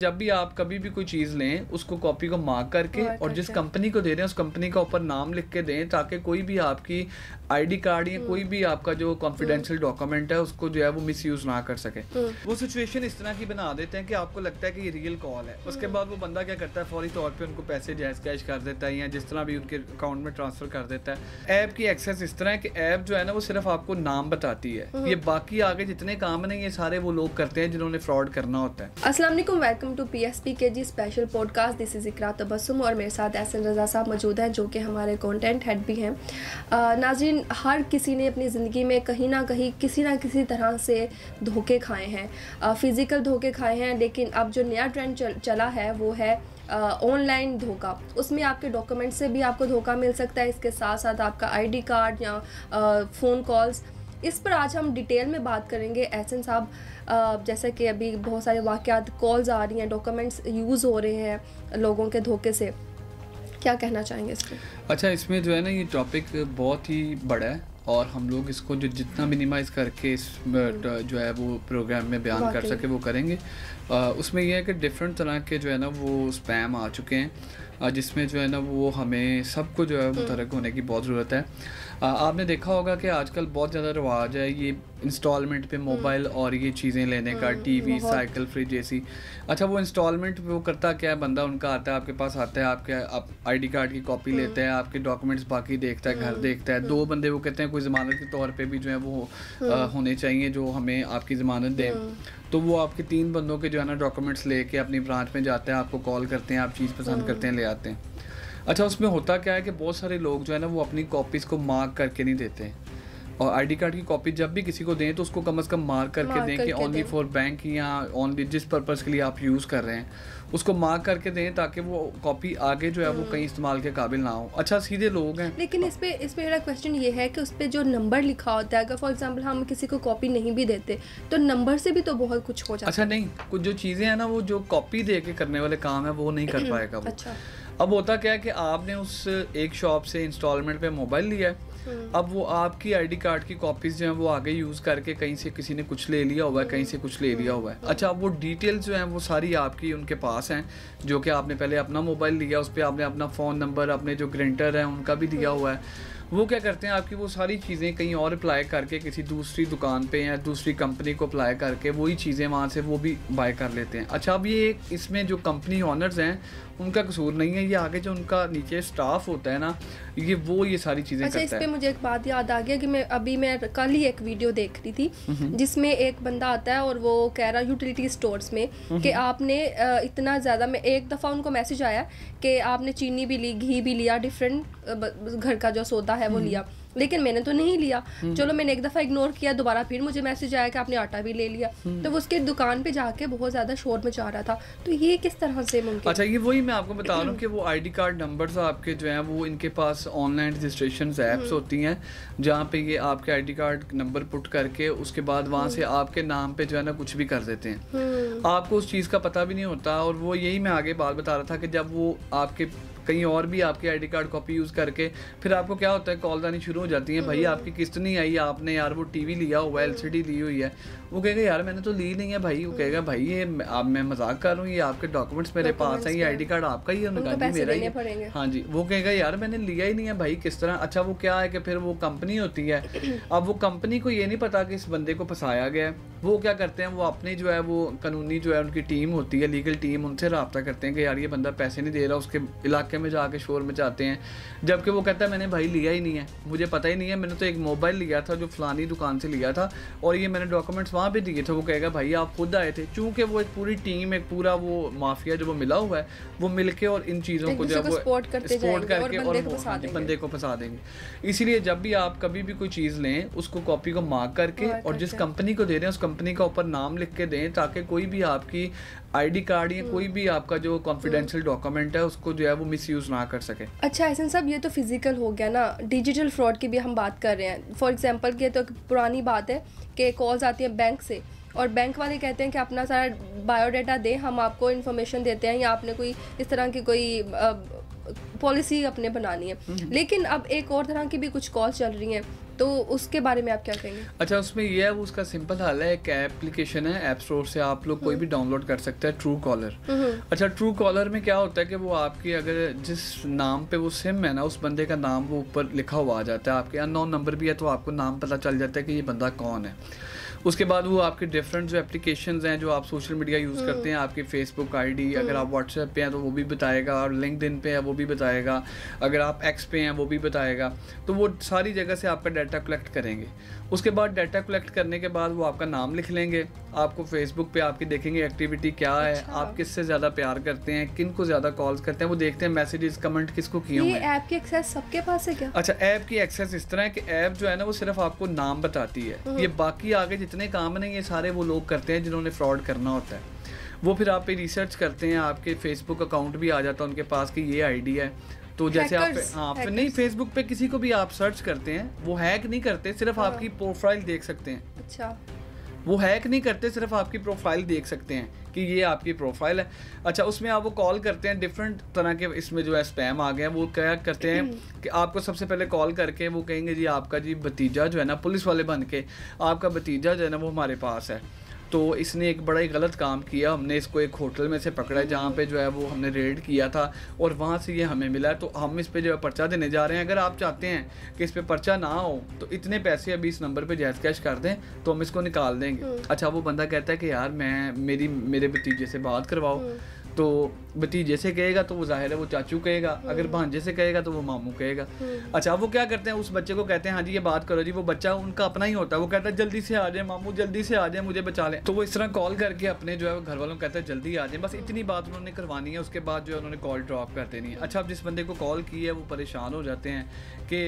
जब भी आप कभी भी कोई चीज़ लें उसको कॉपी को मार्क करके और जिस कंपनी को दे रहे हैं उस कंपनी का ऊपर नाम लिख के दें ताकि कोई भी आपकी आईडी कार्ड या कोई भी आपका जो कॉन्फिडेंशियल डॉक्यूमेंट है उसको जो है वो मिसयूज ना कर सके। वो सिचुएशन इस तरह की बना देते हैं कि आपको लगता है कि ये रियल कॉल है। उसके बाद वो बंदा क्या करता है, फौरी तौर पे उनको पैसे जायज़ कैश कर देता है या जिस तरह भी उनके अकाउंट में ट्रांसफर कर देता है। ऐप की एक्सेस इस तरह है कि ऐप जो है ना वो सिर्फ आपको नाम बताती है, ये बाकी आगे जितने काम नहीं ये सारे वो लोग करते हैं जिन्होंने फ्रॉड करना होता है। अस्सलाम वालेकुम, welcome to PSPKG special podcast. This is Iqra Tabassum और मेरे साथ एहसन रज़ा साहब मौजूद हैं जो कि हमारे कंटेंट हेड भी हैं। नाज़रीन, हर किसी ने अपनी ज़िंदगी में कहीं ना कहीं किसी ना किसी तरह से धोखे खाए हैं, फ़िज़िकल धोखे खाए हैं। लेकिन अब जो नया ट्रेंड चला है वो है ऑनलाइन धोखा। उसमें आपके डॉक्यूमेंट से भी आपको धोखा मिल सकता है, इसके साथ साथ आपका आईडी कार्ड या फ़ोन कॉल्स। इस पर आज हम डिटेल में बात करेंगे। एहसन साहब, जैसा कि अभी बहुत सारे वाक़यात, कॉल्स आ रही हैं, डॉक्यूमेंट्स यूज़ हो रहे हैं लोगों के धोखे से, क्या कहना चाहेंगे इस पर? अच्छा, इसमें जो है ना ये टॉपिक बहुत ही बड़ा है और हम लोग इसको जो जितना मिनिमाइज़ करके इस जो है वो प्रोग्राम में बयान कर सके वो करेंगे। उसमें यह है कि डिफरेंट तरह के जो है ना वो स्पैम आ चुके हैं जिसमें जो है ना वो हमें सबको जो है मुतरक होने की बहुत ज़रूरत है। आपने देखा होगा कि आजकल बहुत ज़्यादा रिवाज है ये इंस्टॉलमेंट पे मोबाइल और ये चीज़ें लेने का, टीवी, साइकिल, फ्रिज जैसी। अच्छा, वो इंस्टॉलमेंट वो करता क्या है, बंदा उनका आता है आपके पास, आता है आपके आप आईडी कार्ड की कॉपी लेते हैं, आपके डॉक्यूमेंट्स बाकी देखता है, घर देखता है। दो बंदे वो कहते हैं कोई ज़मानत के तौर पे भी जो है वो होने चाहिए जो हमें आपकी ज़मानत दें। तो वो आपके 3 बंदों के जो है ना डॉक्यूमेंट्स लेके अपनी ब्रांच में जाते हैं, आपको कॉल करते हैं, आप चीज़ पसंद करते हैं, ले आते हैं। अच्छा, उसमें होता क्या है कि बहुत सारे लोग जो है ना वो अपनी कॉपीज़ को मार्क करके नहीं देते और आईडी कार्ड की कॉपी जब भी किसी को दें तो उसको कम से कम मार्क करके दें कि ओनली फॉर बैंक या ओनली जिस पर्पज़ के लिए आप यूज़ कर रहे हैं उसको मार्क करके दें ताकि वो कॉपी आगे जो है वो कहीं इस्तेमाल के काबिल ना हो। अच्छा, सीधे लोग हैं। लेकिन इस पे मेरा क्वेश्चन ये है कि उस पर जो नंबर लिखा होता है, अगर फॉर एग्जांपल हम किसी को कॉपी नहीं भी देते तो नंबर से भी तो बहुत कुछ हो जाता है। अच्छा, नहीं, कुछ जो चीज़ें हैं ना वो जो कॉपी दे के करने वाले काम है वो नहीं कर पाएगा वो। अच्छा, अब होता क्या है कि आपने उस एक शॉप से इंस्टॉलमेंट पे मोबाइल लिया है, अब वो आपकी आईडी कार्ड की कॉपीज़ जो हैं वो आगे यूज़ करके कहीं से किसी ने कुछ ले लिया हुआ है, कहीं से कुछ ले लिया हुआ है। अच्छा, अब वो डिटेल्स जो हैं वो सारी आपकी उनके पास हैं, जो कि आपने पहले अपना मोबाइल लिया, उस पर आपने अपना फ़ोन नंबर, अपने जो ग्रेंटर हैं उनका भी दिया हुआ है। वो क्या करते हैं, आपकी वो सारी चीज़ें कहीं और अप्लाई करके किसी दूसरी दुकान पे या दूसरी कंपनी को अप्लाई करके वही चीज़ें वहाँ से वो भी बाय कर लेते हैं। अच्छा, अब ये इसमें जो कंपनी ऑनर्स हैं उनका कसूर नहीं है, ये आगे जो उनका नीचे स्टाफ होता है ना ये सारी चीज़ें अच्छा, करता है। इस पे मुझे एक बात याद आ गया कि मैं कल ही एक वीडियो देख रही थी जिसमें एक बंदा आता है और वो कह रहा यूटिलिटी स्टोर्स में कि आपने इतना ज़्यादा, में एक दफ़ा उनको मैसेज आया कि आपने चीनी भी ली, घी भी लिया, डिफरेंट घर का जो सौदा है वो लिया, लेकिन मैंने तो नहीं लिया। चलो, मैंने एक दफ़ा इग्नोर किया, दोबारा फिर मुझे मैसेज आया कि आपने आटा भी ले लिया। तो वो उसके दुकान पे जाके बहुत ज़्यादा शोर मचा रहा था। तो ये किस तरह से मुमकिन? अच्छा, ये वही मैं आपको बता रहा हूँ कि वो आईडी कार्ड नंबर्स आपके जो हैं वो इनके पास ऑनलाइन रजिस्ट्रेशन ऐप्स होती हैं जहाँ पे ये आपके आईडी कार्ड नंबर पुट करके उसके बाद वहाँ से आपके नाम पे जो है ना कुछ भी कर देते हैं। आपको उस चीज़ का पता भी नहीं होता। और वो यही मैं आगे बात बता रहा था कि जब वो आपके कहीं और भी आपकी आईडी कार्ड कॉपी यूज़ करके फिर आपको क्या होता है, कॉल आनी शुरू हो जाती हैं, भाई आपकी किस्त नहीं आई, आपने यार वो टीवी लिया हुआ है, LCD ली हुई है। वो कहेगा यार मैंने तो ली नहीं है भाई। वो कहेगा भाई ये मैं मजाक कर रहा हूँ, ये आपके डॉक्यूमेंट्स मेरे पास हैं, ये आईडी कार्ड आपका ही है, मेरा ही है। हाँ जी, वो कहेगा यार मैंने लिया ही नहीं है भाई, किस तरह। अच्छा, वो क्या है कि फिर वो कंपनी होती है, अब वो कंपनी को ये नहीं पता कि इस बंदे को फंसाया गया है। वो क्या करते हैं, वो अपनी जो है वो कानूनी जो है उनकी टीम होती है, लीगल टीम, उनसे रब्ता करते हैं कि यार ये बंदा पैसे नहीं दे रहा, उसके इलाके में जाके शोर मचाते हैं। जबकि वो कहता है मैंने भाई लिया ही नहीं है, मुझे पता ही नहीं है, मैंने तो एक मोबाइल लिया था जो फलानी दुकान से लिया था और ये मैंने डॉक्यूमेंट्स वहाँ पे दिए थे। वो कहेगा भाई आप खुद आए थे। चूँकि वो एक पूरी टीम, एक पूरा वो माफिया जो वो मिला हुआ है, वो मिलके और इन चीज़ों को जो है वो सपोर्ट करके और बंदे को फंसा देंगे। इसीलिए जब भी आप कभी भी कोई चीज़ लें उसको कॉपी को मार्क करके और जिस कंपनी को दे रहे हैं उस कंपनी का ऊपर नाम लिख के दें ताकि कोई भी आपकी आईडी कार्ड या कोई भी आपका जो कॉन्फिडेंशियल डॉक्यूमेंट है उसको जो है वो मिसयूज ना कर सके। अच्छा, ऐसा सब ये तो फिजिकल हो गया ना, डिजिटल फ्रॉड की भी हम बात कर रहे हैं। फॉर एग्जांपल की तो पुरानी बात है कि कॉल्स आती हैं बैंक से और बैंक वाले कहते हैं कि अपना सारा बायोडाटा दें, हम आपको इन्फॉर्मेशन देते हैं या आपने कोई इस तरह की कोई पॉलिसी अपने बनानी है। लेकिन अब एक और तरह की भी कुछ कॉल्स चल रही हैं तो उसके बारे में आप क्या कहेंगे? अच्छा, उसमें ये है, वो उसका सिंपल हल है, एक एप्लीकेशन है ऐप स्टोर से आप लोग कोई भी डाउनलोड कर सकते हैं, ट्रू कॉलर। अच्छा, ट्रू कॉलर में क्या होता है कि वो आपकी अगर जिस नाम पे वो सिम है ना, उस बंदे का नाम वो ऊपर लिखा हुआ आ जाता है, आपके अननोन नंबर भी है तो आपको नाम पता चल जाता है कि ये बंदा कौन है। उसके बाद वो आपके डिफरेंट जो एप्लीकेशंस हैं जो आप सोशल मीडिया यूज़ करते हैं, आपकी फेसबुक आईडी, अगर आप व्हाट्सएप पे हैं तो वो भी बताएगा, और लिंक्डइन पे है वो भी बताएगा, अगर आप एक्स पे हैं वो भी बताएगा। तो वो सारी जगह से आपका डाटा कलेक्ट करेंगे। उसके बाद डाटा कलेक्ट करने के बाद वो आपका नाम लिख लेंगे, आपको फेसबुक पे आपकी देखेंगे एक्टिविटी क्या है, अच्छा। आप किससे ज़्यादा प्यार करते हैं, किन को ज़्यादा कॉल्स करते हैं, वो देखते हैं मैसेजेस कमेंट किसको किए हुए ये हैं। ऐप की एक्सेस सबके पास है क्या? अच्छा, ऐप की एक्सेस इस तरह है कि ऐप जो है ना वो सिर्फ आपको नाम बताती है, ये बाकी आगे जितने काम नहीं, ये सारे वो लोग करते हैं जिन्होंने फ्रॉड करना होता है। वो फिर आप पे रिसर्च करते हैं, आपके फेसबुक अकाउंट भी आ जाता है उनके पास कि ये आईडी है, तो जैसे आप हाँ फिर नहीं, फेसबुक पे किसी को भी आप सर्च करते हैं, वो हैक नहीं करते, सिर्फ आपकी प्रोफाइल देख सकते हैं। अच्छा, वो हैक नहीं करते, सिर्फ आपकी प्रोफाइल देख सकते हैं कि ये आपकी प्रोफाइल है। अच्छा, उसमें आप वो कॉल करते हैं डिफरेंट तरह के, इसमें जो है स्पैम आ गया, वो क्या करते हैं कि आपको सबसे पहले कॉल करके वो कहेंगे जी आपका जी भतीजा जो है ना, पुलिस वाले बन के, आपका भतीजा जो है ना वो हमारे पास है। तो इसने एक बड़ा ही गलत काम किया, हमने इसको एक होटल में से पकड़ा है जहाँ पे जो है वो हमने रेड किया था और वहाँ से ये हमें मिला है, तो हम इस पे जो है पर्चा देने जा रहे हैं। अगर आप चाहते हैं कि इस पे पर्चा ना हो तो इतने पैसे अभी इस नंबर पे जैज़ कैश कर दें तो हम इसको निकाल देंगे। अच्छा, वो बंदा कहता है कि यार मेरे भतीजे से बात करवाओ, तो भतीजे से कहेगा तो वो जाहिर है वो चाचू कहेगा, अगर भांजे से कहेगा तो वो मामू कहेगा। अच्छा, वो क्या करते हैं, उस बच्चे को कहते हैं हाँ जी ये बात करो जी, वो बच्चा उनका अपना ही होता है, वो कहता है जल्दी से आ जाए मामू, जल्दी से आ जाए, मुझे बचा लें। तो वो इस तरह कॉल करके अपने जो है घर वालों को कहता है जल्दी आ जाए, बस इतनी बात उन्होंने करवानी है, उसके बाद जो है उन्होंने कॉल ड्रॉप कर देनी है। अच्छा, अब जिस बंदे को कॉल की है वो परेशान हो जाते हैं कि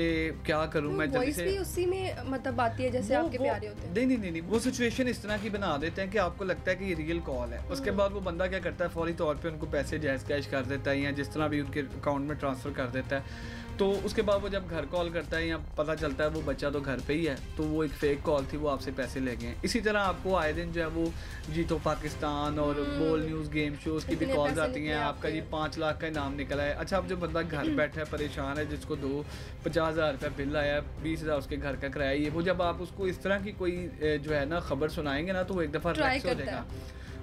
क्या करूँ मैं, जल्दी से उसी में मतलब आती है जैसे आपके प्यारे होते हैं। नहीं, वो सिचुएशन इस तरह की बना देते हैं कि आपको लगता है कि ये रियल कॉल है। उसके बाद वो बंदा क्या करता है, फौरी तौर पे उनको पैसे जैज़ कैश कर देता है या जिस तरह भी उनके अकाउंट में ट्रांसफ़र कर देता है। तो उसके बाद वो जब घर कॉल करता है या पता चलता है वो बच्चा तो घर पे ही है, तो वो एक फ़ेक कॉल थी, वो आपसे पैसे ले गए। इसी तरह आपको आए दिन जो है वो जीतो पाकिस्तान और बोल न्यूज़ गेम शोज़ की भी कॉल्स आती हैं, आपका जी 5 लाख का इनाम निकला है। अच्छा, अब जो बंदा घर बैठा है परेशान है, जिसको 50,000 रुपये बिल आया, 20,000 उसके घर का किराया, ये वो जब आप उसको इस तरह की कोई जो है ना खबर सुनाएंगे ना, तो वो एक दफ़ा रिलैक्स हो जाएगा।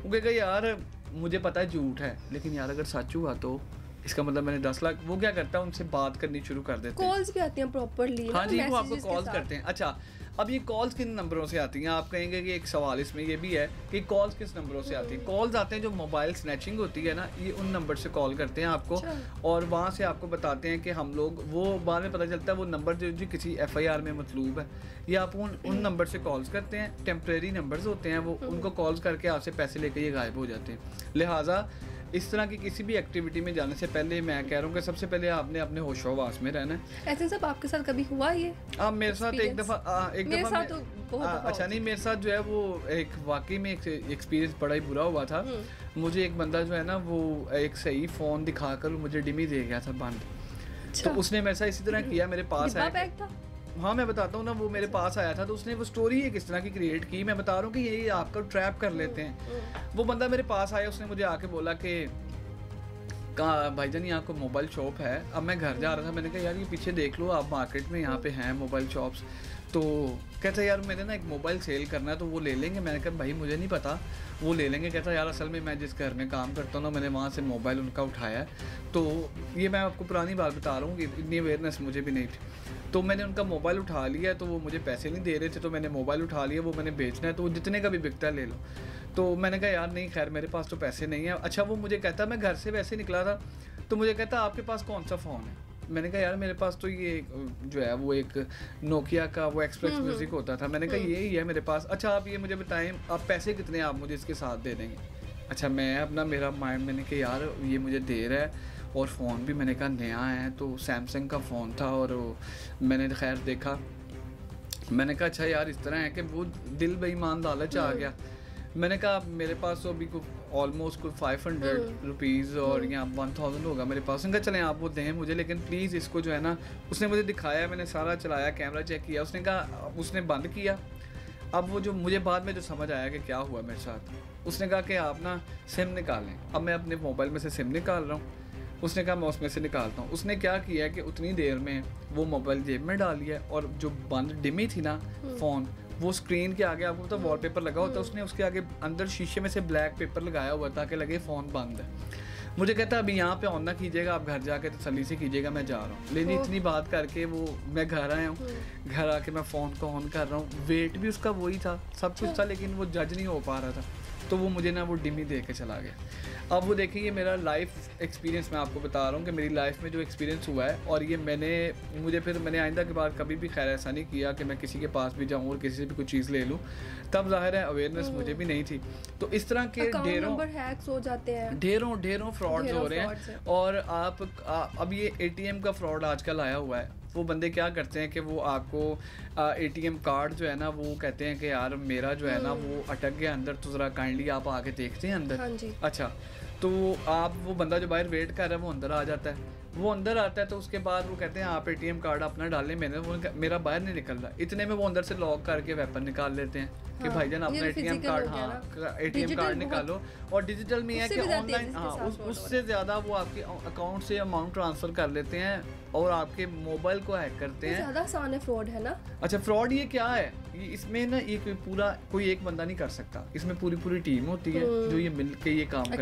वो कहेगा यार मुझे पता है झूठ है, लेकिन यार अगर सच हुआ तो इसका मतलब मैंने 10 लाख। वो क्या करता है, उनसे बात करनी शुरू कर देते हैं, कॉल्स भी आती हैं प्रॉपर्ली। हाँ जी, वो आपको कॉल्स करते हैं। अच्छा, अब ये कॉल्स किन नंबरों से आती हैं, आप कहेंगे कि एक सवाल इसमें ये भी है कि कॉल्स किस नंबरों से आती हैं। कॉल्स आते हैं जो मोबाइल स्नैचिंग होती है ना, ये उन नंबर से कॉल करते हैं आपको। अच्छा। और वहाँ से आपको बताते हैं कि हम लोग, वो बाद में पता चलता है वो नंबर जो किसी FIR में मतलूब है, ये आप उन नंबर से कॉल्स करते हैं। टेम्परेरी नंबर्स होते हैं वो, उनको कॉल्स करके आपसे पैसे लेकर ये गायब हो जाते हैं। लिहाजा इस तरह की किसी भी एक्टिविटी में जाने से पहले मैं कह रहा हूँ कि सबसे पहले आपने अपने होशोवास में रहना है। ऐसे सब आपके साथ कभी हुआ ये? मेरे साथ एक दफ़ा अच्छा नहीं, मेरे साथ जो है वो एक वाकई में एक एक्सपीरियंस बड़ा ही बुरा हुआ था। मुझे एक बंदा जो है ना वो एक सही फ़ोन दिखाकर मुझे डिमी दे गया था बंद। अच्छा। तो उसने मेरे साथ इसी तरह किया, मेरे पास आया। हाँ, मैं बताता हूँ ना, वो मेरे पास आया था तो उसने वो स्टोरी एक इस तरह की क्रिएट की, मैं बता रहा हूँ कि ये आपका ट्रैप कर लेते हैं। वो बंदा मेरे पास आया, उसने मुझे आके बोला कि कहा भाईजान यहाँ को मोबाइल शॉप है। अब मैं घर जा रहा था, मैंने कहा यार ये पीछे देख लो आप, मार्केट में यहाँ पे हैं मोबाइल शॉप्स। तो कहता यार मैंने ना एक मोबाइल सेल करना है तो वो ले लेंगे। मैंने कहा भाई मुझे नहीं पता, वो ले लेंगे। कहता यार असल में मैं जिस घर में काम करता हूँ ना, मैंने वहाँ से मोबाइल उनका उठाया है। तो ये मैं आपको पुरानी बात बता रहा हूँ कि इतनी अवेयरनेस मुझे भी नहीं थी। तो मैंने उनका मोबाइल उठा लिया, तो वो मुझे पैसे नहीं दे रहे थे, तो मैंने मोबाइल उठा लिया, वो मैंने बेचना है, तो जितने का भी बिकता है ले लो। तो मैंने कहा यार नहीं, खैर मेरे पास तो पैसे नहीं है। अच्छा, वो मुझे कहता, मैं घर से वैसे निकला था, तो मुझे कहता आपके पास कौन सा फ़ोन है? मैंने कहा यार मेरे पास तो ये जो है वो एक नोकिया का वो एक्सप्रेस म्यूज़िक होता था। मैंने कहा यही है मेरे पास। अच्छा, आप ये मुझे बताएं आप पैसे कितने आप मुझे इसके साथ दे देंगे? अच्छा, मैं अपना मेरा माइंड, मैंने कहा यार ये मुझे दे रहा है और फ़ोन भी मैंने कहा नया है, तो सैमसंग का फ़ोन था। और मैंने खैर देखा, मैंने कहा अच्छा यार इस तरह है कि वो दिल बेईमान लालच आ गया। मैंने कहा मेरे पास तो अभी ऑलमोस्ट कुछ 500 रुपीज़ और या 1000 होगा मेरे पास। उनका चलें आप वो दें मुझे, लेकिन प्लीज़ इसको जो है ना, उसने मुझे दिखाया, मैंने सारा चलाया, कैमरा चेक किया, उसने कहा, उसने बंद किया। अब वो जो मुझे बाद में जो समझ आया कि क्या हुआ मेरे साथ, उसने कहा कि आप ना सिम निकालें। अब मैं अपने मोबाइल में से सिम निकाल रहा हूँ, उसने कहा मैं उसमें से निकालता हूँ। उसने क्या किया कि उतनी देर में वो मोबाइल जेब में डाल लिया और जो बंद डिमी थी ना फ़ोन, वो स्क्रीन के आगे आपको पता वॉलपेपर लगा होता है, उसने उसके आगे अंदर शीशे में से ब्लैक पेपर लगाया हुआ ताकि लगे फ़ोन बंद है। मुझे कहता अभी यहाँ पे ऑन ना कीजिएगा, आप घर जाके तसल्ली से कीजिएगा, मैं जा रहा हूँ। लेकिन इतनी बात करके वो मैं घर आया हूँ, घर आके मैं फ़ोन को ऑन कर रहा हूँ, वेट भी उसका वही था, सब कुछ था, लेकिन वो जज नहीं हो पा रहा था। तो वो मुझे ना वो डिमी दे के चला गया। अब वो देखिए ये मेरा लाइफ एक्सपीरियंस मैं आपको बता रहा हूँ कि मेरी लाइफ में जो एक्सपीरियंस हुआ है, और ये मैंने आइंदा के बाद कभी भी खैर ऐसा नहीं किया कि मैं किसी के पास भी जाऊँ और किसी से भी कोई चीज़ ले लूँ। तब जाहिर है अवेयरनेस मुझे भी नहीं थी, तो इस तरह के ढेरों फ्रॉड्स हो रहे हैं। और आप अब ये ATM का फ्रॉड आजकल आया हुआ है। वो बंदे क्या करते हैं कि वो आपको ATM कार्ड जो है ना, वो कहते हैं कि यार मेरा जो है ना वो अटक गया अंदर, तो ज़रा काइंडली आप आके देखते हैं अंदर। हाँ जी। अच्छा, तो वो बंदा जो बाहर वेट कर रहा है वो अंदर आ जाता है। वो अंदर आता है तो उसके बाद वो कहते हैं आप ATM कार्ड अपना डालें। मेरा बाहर नहीं निकल रहा। इतने में वो अंदर से लॉक करके वेपन निकाल लेते हैं कि भाईजान अपना ATM कार्ड ATM कार्ड निकालो। और डिजिटल में है कि ऑनलाइन उससे ज़्यादा वो आपके अकाउंट से अमाउंट ट्रांसफ़र कर लेते हैं और आपके मोबाइल को हैक करते हैं। ज़्यादा आसान है फ्रॉड, है ना। अच्छा, फ्रॉड ये क्या है, इसमें ना ये कोई एक बंदा नहीं कर सकता, इसमें पूरी टीम होती है जो ये मिल के ये काम करते हैं।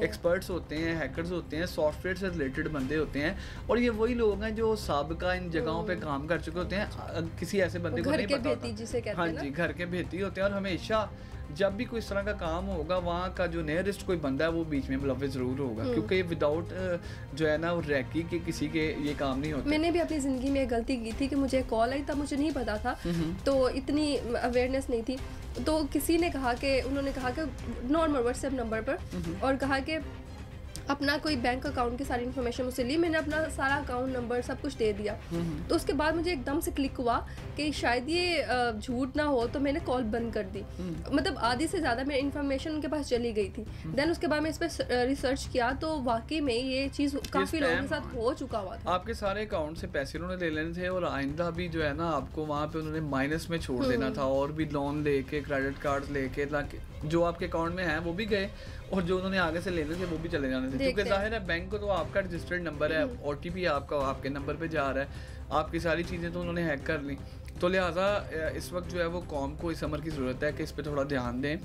एक्सपर्ट्स होते हैं, हैकर्स होते हैं, सॉफ्टवेयर से रिलेटेड बंदे होते हैं, और ये वही लोग हैं जो साबिका इन जगहों पे काम कर चुके होते हैं। किसी ऐसे बंदे को नहीं पता होता। हाँ जी, घर के भेती होते हैं। और हमेशा जब भी कोई इस तरह का काम होगा, वहाँ का जो नियरेस्ट कोई बंदा है वो बीच में मुलव्विस ज़रूर होगा, क्योंकि विदाउट जो है ना वो रैकी के किसी के ये काम नहीं होता। मैंने भी अपनी ज़िंदगी में एक गलती की थी कि मुझे कॉल आई, तब मुझे नहीं पता था, तो इतनी अवेयरनेस नहीं थी। तो किसी ने कहा कि उन्होंने कहा कि नॉर्मल व्हाट्सएप नंबर पर, और कहा कि अपना कोई बैंक अकाउंट की सारी इन्फॉर्मेशन मुझसे ली। मैंने अपना सारा अकाउंट नंबर सब कुछ दे दिया। तो उसके बाद मुझे एकदम से क्लिक हुआ कि शायद ये झूठ ना हो, तो मैंने कॉल बंद कर दी। मतलब आधी से ज़्यादा मेरी इन्फॉर्मेशन उनके पास चली गई थी। देन उसके बाद मैं इस पर रिसर्च किया, तो वाकई में ये चीज़ काफ़ी लोगों के साथ हो चुका हुआ था। आपके सारे अकाउंट से पैसे उन्होंने ले लेने थे, और आइंदा भी जो है ना आपको वहाँ पे उन्होंने माइनस में छोड़ देना था, और भी लोन लेके, क्रेडिट कार्ड लेके, ताकि जो आपके अकाउंट में है वो भी गए, और जो उन्होंने आगे से लेने थे वो भी चले जाने थे। क्योंकि जाहिर है बैंक को तो आपका रजिस्टर्ड नंबर है, OTP आपका आपके नंबर पे जा रहा है, आपकी सारी चीज़ें तो उन्होंने हैक कर ली। तो लिहाजा इस वक्त जो है वो कौम को इस अमर की ज़रूरत है कि इस पर थोड़ा ध्यान दें।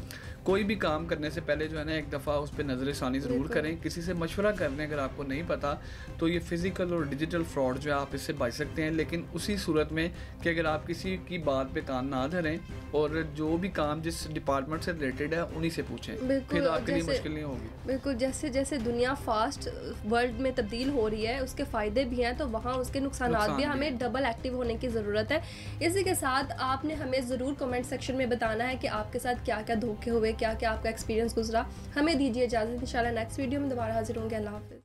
कोई भी काम करने से पहले जो है ना एक दफ़ा उस पर नज़र षानी ज़रूर करें, किसी से मशवरा कर लें अगर आपको नहीं पता। तो ये फ़िज़िकल और डिजिटल फ्रॉड जो है आप इससे बच सकते हैं, लेकिन उसी सूरत में कि अगर आप किसी की बात पे कान ना धरें, और जो भी काम जिस डिपार्टमेंट से रिलेटेड है उन्हीं से पूछें, फिर आपके लिए मुश्किल नहीं होगी। बिल्कुल, जैसे जैसे दुनिया फास्ट वर्ल्ड में तब्दील हो रही है, उसके फ़ायदे भी हैं, तो वहाँ उसके नुकसान भी, हमें डबल एक्टिव होने की ज़रूरत है। इसी के साथ आपने हमें ज़रूर कमेंट सेक्शन में बताना है कि आपके साथ क्या क्या धोखे हुए, क्या क्या आपका एक्सपीरियंस गुजरा। हमें दीजिए इजाज़त, इंशाल्लाह नेक्स्ट वीडियो में दोबारा हाजिर होंगे। अल्लाह हाफ़िज़।